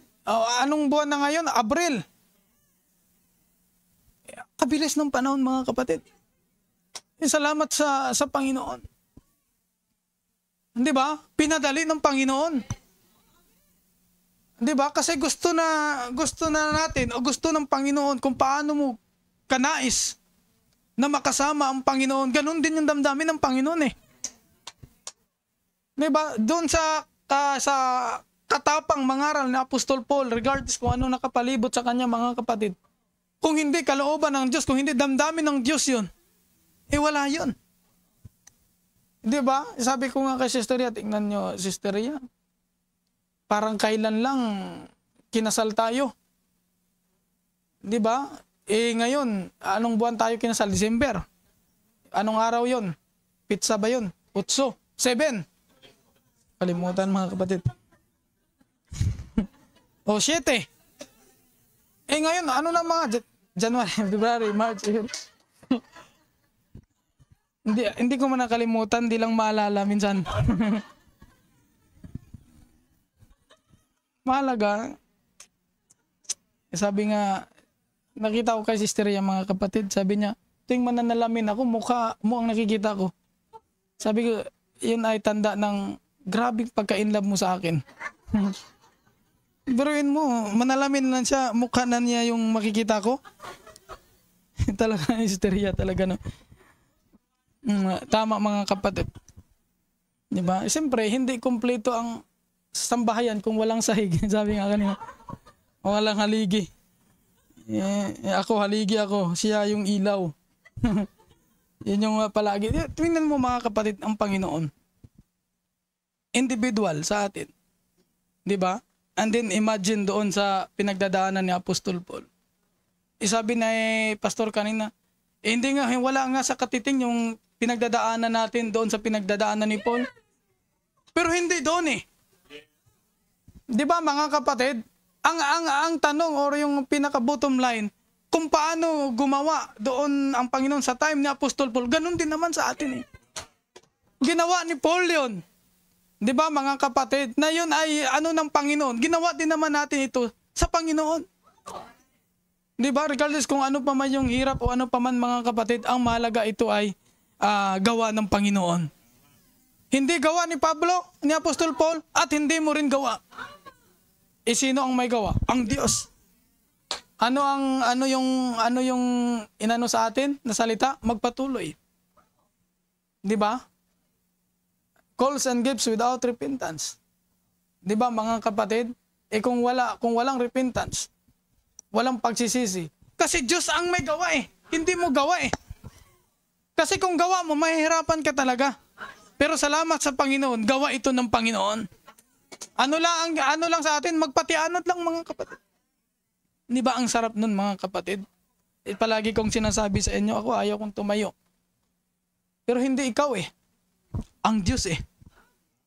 Anong buwan na ngayon? Abril. Kabilis ng panahon, mga kapatid. Salamat sa Panginoon. Di ba? Pinadali ng Panginoon. Di ba? Kasi gusto na natin o gusto ng Panginoon kung paano mo kanais na makasama ang Panginoon. Ganon din yung damdamin ng Panginoon eh. Di ba? Doon sa katapang mangaral ni Apostol Paul, regardless kung ano nakapalibot sa kanya, mga kapatid, kung hindi kalooban ng Diyos, kung hindi damdamin ng Diyos yun, wala yun. Di ba? Sabi ko nga kay Sister Ria, tingnan nyo, Sister Ria, parang kailan lang kinasal tayo. Di ba? Ngayon, anong buwan tayo kinasal? December. Anong araw yon? Pizza ba yun? 8, 7. Kalimutan, mga kapatid. O 7. Ngayon, ano na mga January, February, March, hindi ko man nakalimutan, di lang maalala minsan. Mahalaga. Sabi nga, nakita ko kay Sister yung mga kapatid, sabi niya, tuwing mananalamin ako, mukha mo ang nakikita ko. Sabi ko, yun ay tanda ng grabing pagka-inlove mo sa akin. Pero yun mo, manalamin lang siya, mukha na niya yung makikita ko. Talaga, Sister talaga, no? Tama, mga kapatid. Diba? Siyempre, hindi kumpleto ang sambahayan kung walang sahig. Sabi nga kanina, walang haligi. Ako, haligi ako. Siya yung ilaw. Yun yung palagi. Tingnan mo, mga kapatid, ang Panginoon. Individual sa atin. Diba? And then imagine doon sa pinagdadaanan ni Apostol Paul. Sabi na pastor kanina, hindi nga, wala nga sa katiting yung pinagdadaanan natin doon sa pinagdadaanan ni Paul. Pero hindi doon eh. Di ba, mga kapatid? Ang tanong or yung pinaka-bottom line, kung paano gumawa doon ang Panginoon sa time ni Apostol Paul, ganun din naman sa atin eh. Ginawa ni Paul yun. Di ba, mga kapatid? Na yun ay ano ng Panginoon. Ginawa din naman natin ito sa Panginoon. Di ba? Regardless kung ano pa man yung hirap o ano pa man, mga kapatid, ang mahalaga ito ay gawa ng Panginoon. Hindi gawa ni Pablo, ni Apostol Paul, at hindi mo rin gawa. Sino ang may gawa? Ang Diyos. Ano yung inano sa atin na salita? Magpatuloy. Di ba? Calls and gifts without repentance. Di ba, mga kapatid? Kung walang repentance, walang pagsisisi. Kasi Diyos ang may gawa eh. Hindi mo gawa eh. Kasi kung gawa mo, mahihirapan ka talaga. Pero salamat sa Panginoon, gawa ito ng Panginoon. Ano lang sa atin, magpatianod lang, mga kapatid. Di ba ang sarap nun, mga kapatid? Palagi kong sinasabi sa inyo, ako ayaw kong tumayo. Pero hindi ikaw eh. Ang Diyos eh.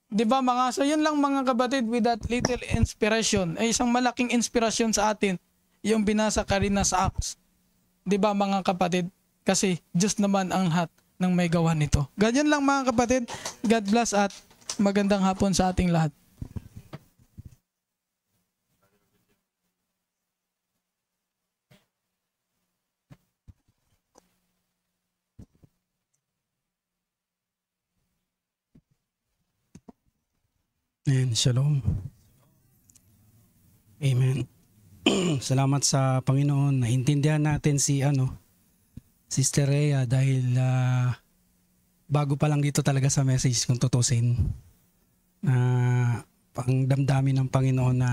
Di ba, so yun lang, mga kapatid, with that little inspiration, isang malaking inspirasyon sa atin, yung binasa kanina sa Acts. Di ba, mga kapatid? Kasi Diyos naman ang lahat ng may gawa nito. Ganyan lang, mga kapatid. God bless at magandang hapon sa ating lahat. Amen. Shalom. Amen. Salamat sa Panginoon. Naintindihan natin si Sister Rhea dahil bago pa lang dito talaga sa message kung tutusin. Ang damdamin ng Panginoon na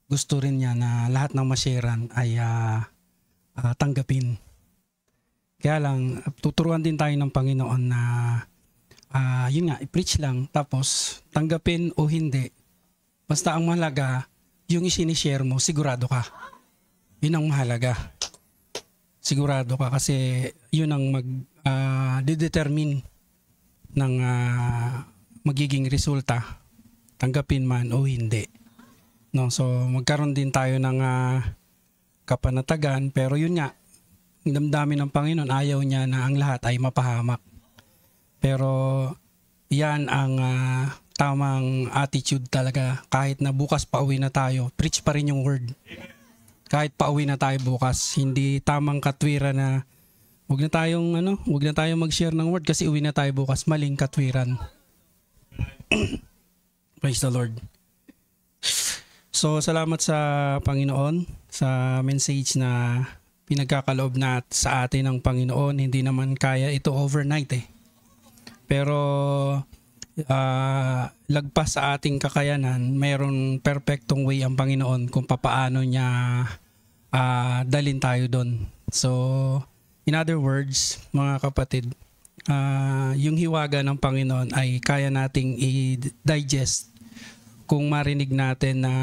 gusto rin niya na lahat ng masharean ay tanggapin. Kaya lang, tuturuan din tayo ng Panginoon na yun nga, i-preach lang, tapos tanggapin o hindi. Basta ang mahalaga, yung isinishare mo, sigurado ka. Yun ang mahalaga. Sigurado ka kasi yun ang determine ng magiging resulta. Tanggapin man o hindi. No, so magkaroon din tayo ng kapanatagan, pero yun nga, ang damdamin ng Panginoon, ayaw niya na ang lahat ay mapahamak. Pero yan ang tamang attitude talaga. Kahit na bukas pauwi na tayo, preach pa rin yung word. Kahit pauwi na tayo bukas, hindi tamang katwiran na wag na tayong mag-share ng word kasi uwi na tayo bukas. Maling katwiran. Praise the Lord. So, salamat sa Panginoon sa message na pinagkakaloob na sa atin ng Panginoon. Hindi naman kaya ito overnight Pero lagpas sa ating kakayanan, mayroon perfectong way ang Panginoon kung papaano niya dalin tayo doon. So, in other words, mga kapatid, yung hiwaga ng Panginoon ay kaya nating i-digest kung marinig natin na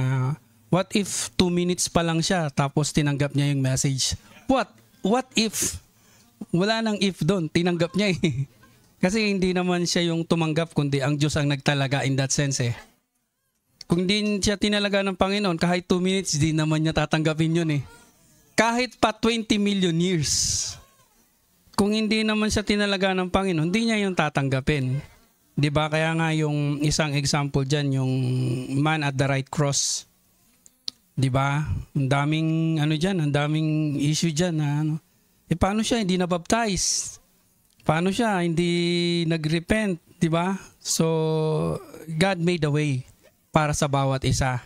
what if 2 minutes pa lang siya tapos tinanggap niya yung message. What if? Wala nang if doon, tinanggap niya Kasi hindi naman siya yung tumanggap kundi ang Diyos ang nagtalaga in that sense Kung din siya tinalaga ng Panginoon, kahit 2 minutes, di naman niya tatanggapin yun Kahit pa 20 million years. Kung hindi naman siya tinalaga ng Panginoon, hindi niya yung tatanggapin. 'Di ba? Kaya nga yung isang example diyan, yung man at the right cross. 'Di ba? Ang daming ang daming issue diyan na paano siya hindi na-baptize? Paano siya hindi nag-repent, 'di ba? So God made a way para sa bawat isa.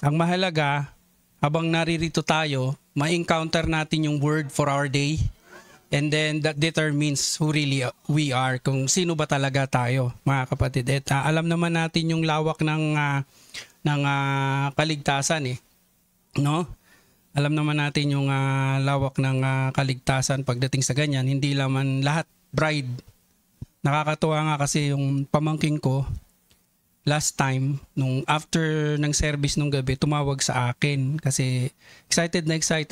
Ang mahalaga, habang naririto tayo, ma-encounter natin yung word for our day. And then that determines who really we are, kung sino ba talaga tayo, mga kapatid. At alam naman natin yung lawak ng kaligtasan no? Alam naman natin yung lawak ng kaligtasan pagdating sa ganyan. Hindi naman lahat bride. Nakakatuwa nga kasi yung pamangking ko last time, nung after ng service nung gabi, tumawag sa akin kasi excited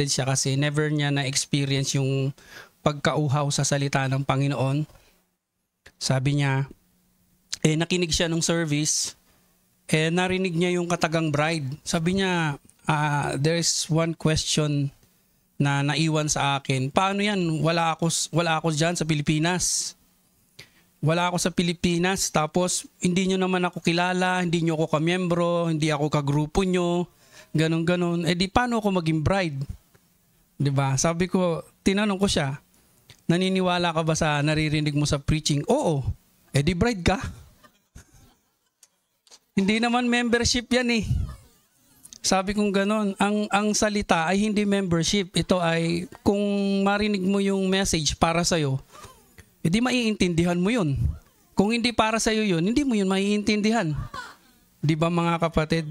siya kasi never niya na-experience yung pagkauhaw sa salita ng Panginoon. Sabi niya, nakinig siya nung service, narinig niya yung katagang bride. Sabi niya, there's one question na naiwan sa akin. Paano yan? Wala ako dyan sa Pilipinas. Wala ako sa Pilipinas, tapos hindi nyo naman ako kilala, hindi nyo ako kamiyembro, hindi ako kagrupo nyo, ganun. Di paano ako maging bride? Diba? Sabi ko, tinanong ko siya, naniniwala ka ba sa naririnig mo sa preaching? Oo. Di bride ka? Hindi naman membership yan Sabi kong ganon, ang salita ay hindi membership. Ito ay kung marinig mo yung message para sa'yo, hindi maiintindihan mo yun. Kung hindi para sa'yo yun, hindi mo yun maiintindihan. Di ba mga kapatid?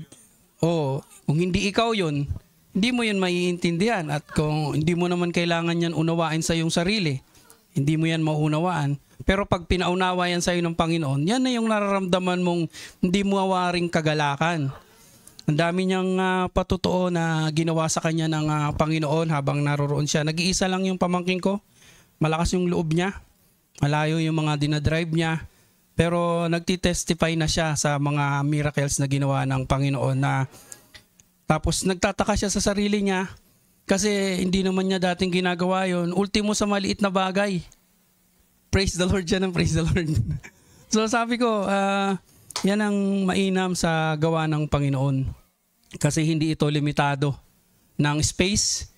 Kung hindi ikaw yun, hindi mo yun maiintindihan. At kung hindi mo naman kailangan yan unawain sa iyong sarili, hindi mo yan maunawaan. Pero pag pinaunawa yan sa iyo ng Panginoon, yan na yung nararamdaman mong hindi mo awaring kagalakan. Ang dami niyang patutuo na ginawa sa kanya ng Panginoon habang naroroon siya. Nag-iisa lang yung pamangking ko. Malakas yung loob niya. Malayo yung mga dinadrive niya. Pero nagtitestify na siya sa mga miracles na ginawa ng Panginoon tapos nagtataka siya sa sarili niya kasi hindi naman niya dating ginagawa yon. Ultimo sa maliit na bagay. Praise the Lord yan, praise the Lord. So sabi ko, yan ang mainam sa gawa ng Panginoon. Kasi hindi ito limitado ng space.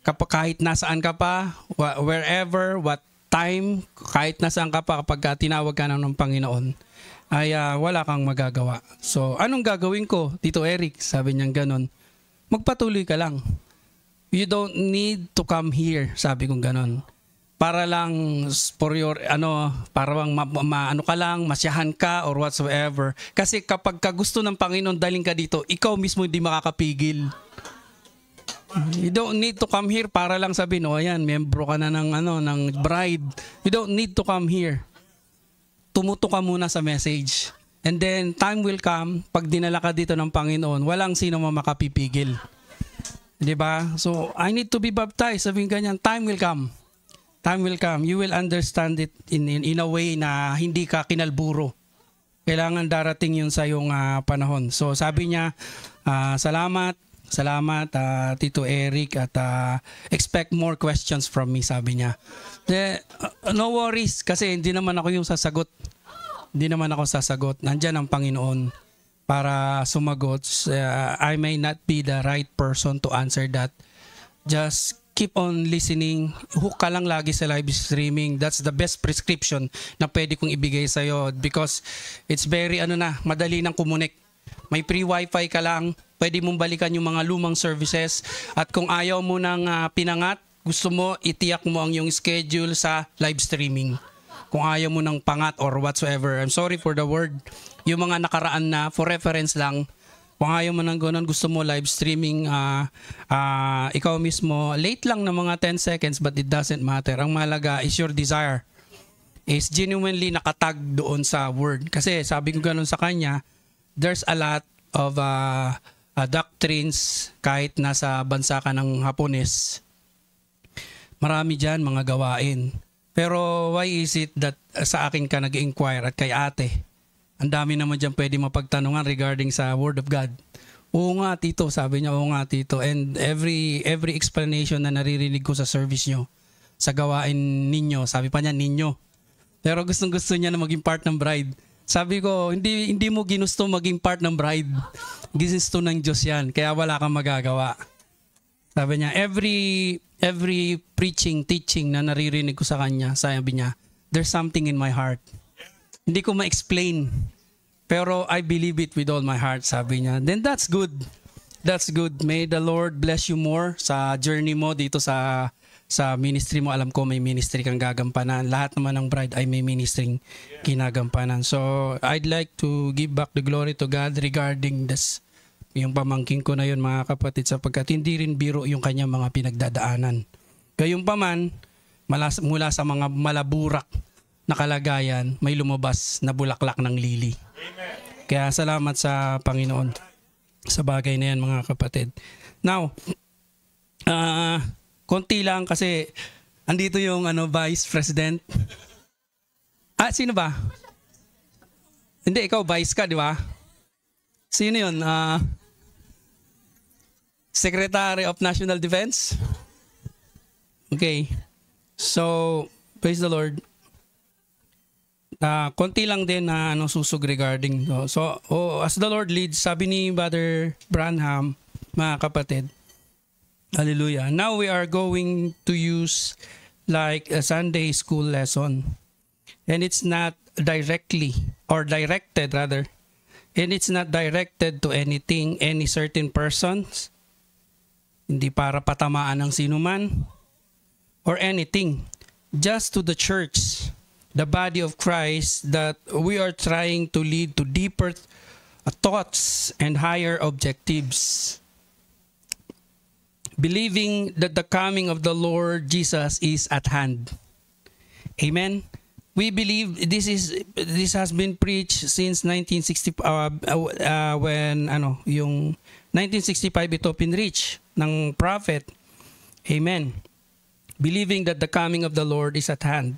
Kahit nasaan ka pa, wherever, what time, kahit nasaan ka pa kapag tinawag ka ng Panginoon, ay wala kang magagawa. So, anong gagawin ko, Tito Eric? Sabi niya ganon. Magpatuloy ka lang. You don't need to come here, sabi kong ganon. para lang for your para bang ano ka lang, masyahan ka or whatsoever. Kasi kapag ka gusto ng Panginoon daling ka dito, ikaw mismo hindi makakapigil. You don't need to come here para lang sabihin, oh ayan, membro ka na ng bride. You don't need to come here. Tumuto ka muna sa message. And then time will come, pag dinala ka dito ng Panginoon, walang sino makapipigil. 'Di ba? So I need to be baptized. Sabihin ganyan, time will come. Time will come. You will understand it in a way na hindi ka kinalburo. Kailangan darating yun sa iyong panahon. So sabi niya, salamat Tito Eric at expect more questions from me, sabi niya. No worries kasi hindi naman ako yung sasagot. Hindi naman ako sasagot. Nandiyan ang Panginoon para sumagot. I may not be the right person to answer that. Just keep on listening. Hook ka lang lagi sa live streaming. That's the best prescription na pwede kong ibigay sa'yo because it's very madali nang kumunik. May free wifi ka lang. Pwede mong balikan yung mga lumang services. At kung ayaw mo ng pinangat, gusto mo, itiyak mo ang yung schedule sa live streaming. Kung ayaw mo ng pangat or whatsoever. I'm sorry for the word. Yung mga nakaraan na, for reference lang, kung ayaw mo ng ganun, gusto mo live streaming, ikaw mismo, late lang na mga 10 seconds but it doesn't matter. Ang mahalaga is your desire. Is genuinely nakatag doon sa word. Kasi sabi ko ganun sa kanya, there's a lot of doctrines kahit nasa bansa ka ng Hapones. Marami dyan mga gawain. Pero why is it that sa akin ka nag-inquire at kay ate? Ang dami naman dyan pwede mapagtanungan regarding sa Word of God. Oo nga tito, sabi niya, oo nga tito. And every explanation na naririnig ko sa service nyo, sa gawain ninyo, sabi pa niya ninyo. Pero gustong-gusto niya na maging part ng bride. Sabi ko, hindi mo ginusto maging part ng bride. Ginusto ng Diyos yan, kaya wala kang magagawa. Sabi niya, every preaching, teaching na naririnig ko sa kanya, sabi niya, there's something in my heart. Hindi ko ma-explain. Pero I believe it with all my heart, sabi niya. Then that's good. That's good. May the Lord bless you more sa journey mo dito sa ministry mo. Alam ko may ministry kang gagampanan. Lahat naman ng bride ay may ministry kinagampanan. So I'd like to give back the glory to God regarding this. Yung pamangking ko na yun mga kapatid sapagkat hindi rin biro yung kanyang mga pinagdadaanan. Gayunpaman, mula sa mga malaburak na kalagayan, may lumabas na bulaklak ng lili. Amen. Kaya salamat sa Panginoon sa bagay na yan mga kapatid. Now, konti lang kasi andito yung Vice President. Sino ba? Hindi, ikaw Vice ka, di ba? Sino yun? Secretary of National Defense? Okay. So, praise the Lord. Konti lang din na susug regarding so as the Lord leads, sabi ni Brother Branham, mga kapatid, hallelujah, now we are going to use like a Sunday school lesson, and it's not directly or directed rather, and it's not directed to any certain persons, hindi para patamaan ng sinuman or anything, just to the church, the body of Christ that we are trying to lead to deeper thoughts and higher objectives. Believing that the coming of the Lord Jesus is at hand. Amen. We believe this has been preached since 1960 when yung 1965 ito pinreach ng prophet. Amen. Believing that the coming of the Lord is at hand.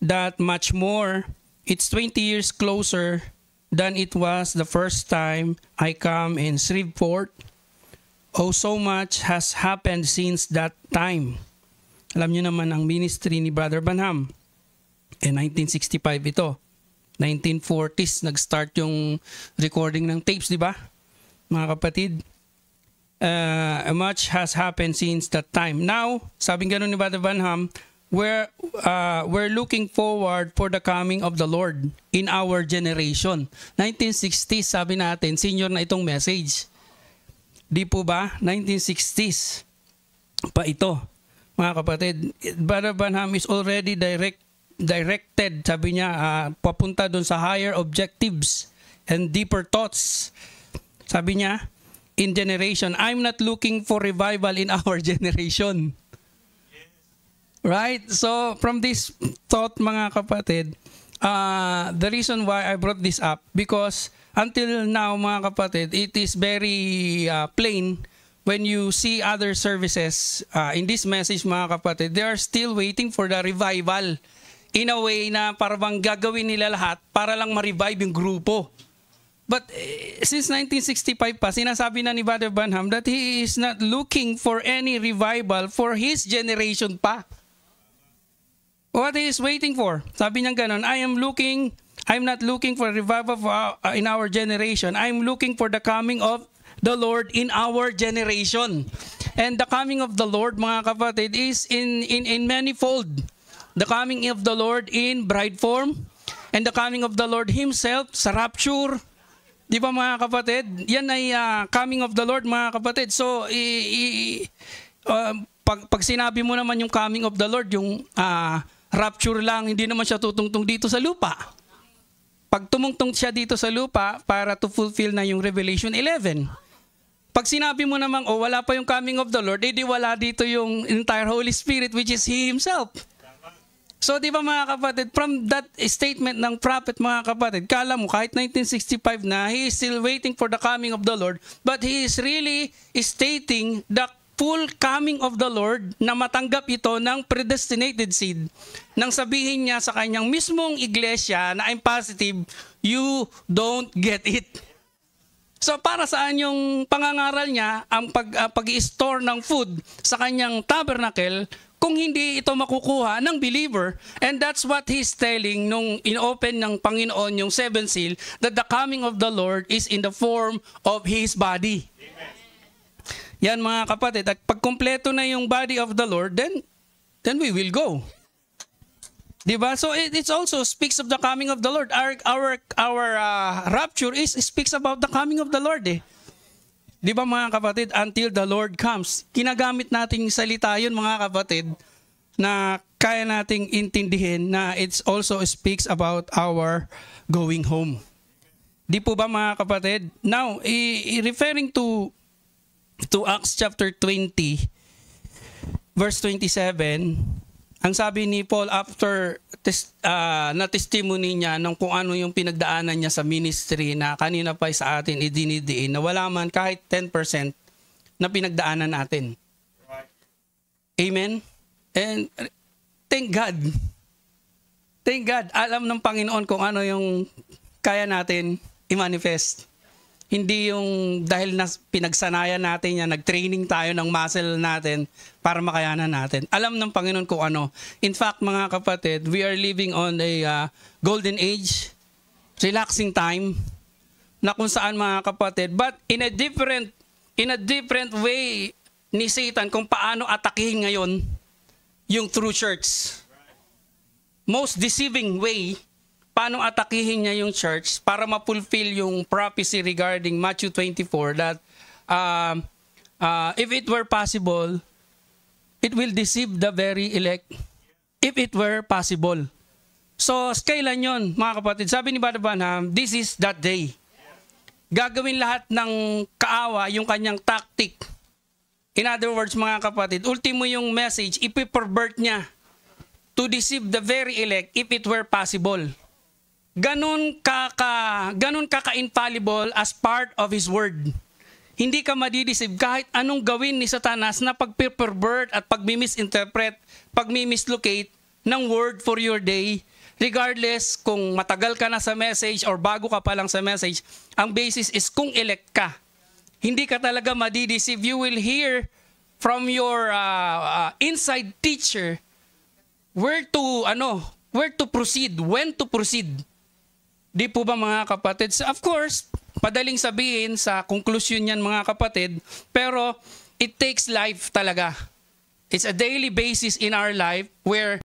That much more, it's 20 years closer than it was the first time I come in Shreveport. Oh, so much has happened since that time. Alam niyo naman ang ministry ni Brother Branham. 1965 ito. 1940s, nag-start yung recording ng tapes, di ba? Mga kapatid. Much has happened since that time. Now, sabing gano'n ni Brother Branham, we're looking forward for the coming of the Lord in our generation. 1960s, sabi natin, senior na itong message. Di po ba? 1960s pa ito. mga kapatid. Brother Branham is already directed, sabi niya, papunta doon sa higher objectives and deeper thoughts. Sabi niya, in generation, I'm not looking for revival in our generation. Right? So, from this thought, mga kapatid, the reason why I brought this up, because until now, mga kapatid, it is very plain when you see other services in this message, mga kapatid, they are still waiting for the revival in a way na parang gagawin nila lahat para lang ma-revive yung grupo. But since 1965 pa, sinasabi na ni Brother Branham that he is not looking for any revival for his generation pa. What he is waiting for? Sabi niya ganon, I'm not looking for revival in our generation. I'm looking for the coming of the Lord in our generation. And the coming of the Lord, mga kapatid, is in manifold. The coming of the Lord in bride form, and the coming of the Lord Himself sa rapture. Di ba mga kapatid? Yan ay coming of the Lord, mga kapatid. So, pag sinabi mo naman yung coming of the Lord, yung rapture lang, hindi naman siya tutungtong dito sa lupa. Pag tumungtong siya dito sa lupa para to fulfill na yung Revelation 11. Pag sinabi mo namang, wala pa yung coming of the Lord, edi wala dito yung entire Holy Spirit, which is He Himself. So, di ba mga kapatid, from that statement ng prophet, mga kapatid, kala mo kahit 1965 na, he is still waiting for the coming of the Lord, but he is really stating the full coming of the Lord na matanggap ito ng predestinated seed. Nang sabihin niya sa kanyang mismong iglesia na I'm positive, you don't get it. So para saan yung pangangaral niya ang pag-i-store ng food sa kanyang tabernacle kung hindi ito makukuha ng believer? And that's what he's telling nung in-open ng Panginoon yung seven seal, that the coming of the Lord is in the form of His body. Amen. Yan mga kapatid, at pag kumpleto na yung body of the Lord, then we will go. Diba? So it also speaks of the coming of the Lord. Our rapture speaks about the coming of the Lord eh. Diba mga kapatid, until the Lord comes. Ginagamit nating salita yun mga kapatid na kaya nating intindihin na it also speaks about our going home. Di po ba mga kapatid? Now, referring to Acts chapter 20, verse 27, ang sabi ni Paul after na testimony niya ng kung ano yung pinagdaanan niya sa ministry na kanina pa sa atin idinidiin na wala man kahit 10% na pinagdaanan natin. Amen? And thank God. Thank God. Alam ng Panginoon kung ano yung kaya natin i-manifest. Hindi yung dahil pinagsanayan natin yan, nag-training tayo ng muscle natin para makayanan natin. Alam ng Panginoon kung ano. In fact, mga kapatid, we are living on a golden age, relaxing time, na kung saan mga kapatid, but in a different way ni Satan kung paano atakihin ngayon yung true church. Most deceiving way, paano atakihin niya yung church para ma-fulfill yung prophecy regarding Matthew 24 that if it were possible, it will deceive the very elect. If it were possible. So, kailan yun, mga kapatid? Sabi ni Brother Branham, this is that day. Gagawin lahat ng kaawa yung kanyang tactic. In other words, mga kapatid, ultimo yung message, ipipervert niya to deceive the very elect if it were possible. Ganun ka-infallible as part of His Word. Hindi ka madideceive kahit anong gawin ni Satanas na pag-pervert at pag-misinterpret, pag-mislocate ng word for your day, regardless kung matagal ka na sa message or bago ka pa lang sa message, ang basis is kung elect ka. Hindi ka talaga madideceive. You will hear from your inside teacher where to proceed, when to proceed. Di po ba mga kapatid? So of course, padaling sabihin sa conclusion yan mga kapatid, pero it takes life talaga. It's a daily basis in our life where